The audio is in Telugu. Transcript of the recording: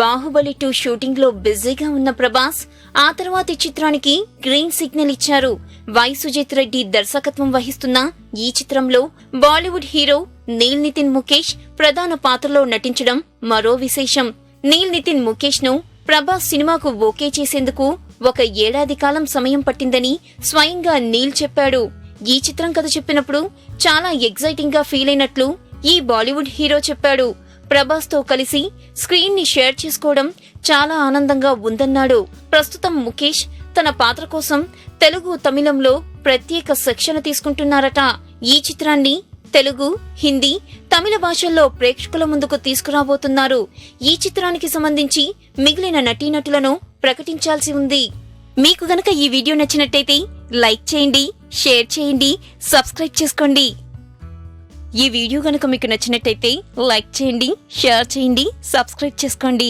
బాహుబలి 2 షూటింగ్ లో బిజీగా ఉన్న ప్రభాస్ ఆ తర్వాతి చిత్రానికి గ్రీన్ సిగ్నల్ ఇచ్చారు. వై సుజిత్ రెడ్డి దర్శకత్వం వహిస్తున్న ఈ చిత్రంలో బాలీవుడ్ హీరో నీల్ నితిన్ ముఖేష్ ప్రధాన పాత్రలో నటించడం మరో విశేషం. నీల్ నితిన్ ముఖేష్ ను ప్రభాస్ సినిమాకు ఓకే చేసేందుకు 1 ఏడాది కాలం సమయం పట్టిందని స్వయంగా నీల్ చెప్పాడు. ఈ చిత్రం కథ చెప్పినప్పుడు చాలా ఎగ్జైటింగ్ గా ఫీల్ అయినట్లు ఈ బాలీవుడ్ హీరో చెప్పాడు. ప్రభాస్ తో కలిసి స్క్రీన్ ని షేర్ చేసుకోవడం చాలా ఆనందంగా ఉందన్నాడు. ప్రస్తుతం ముఖేష్ తన పాత్ర కోసం తెలుగు, తమిళంలో ప్రత్యేక శిక్షణ తీసుకుంటున్నారట. ఈ చిత్రాన్ని తెలుగు, హిందీ, తమిళ భాషల్లో ప్రేక్షకుల ముందుకు తీసుకురాబోతున్నారు. ఈ చిత్రానికి సంబంధించి మిగిలిన నటీనటులను ప్రకటించాల్సి ఉంది. మీకు గనక ఈ వీడియో నచ్చినట్టయితే లైక్ చేయండి, షేర్ చేయండి, సబ్స్క్రైబ్ చేసుకోండి. ఈ వీడియో గనక మీకు నచ్చినట్టయితే లైక్ చేయండి, షేర్ చేయండి, సబ్స్క్రైబ్ చేసుకోండి.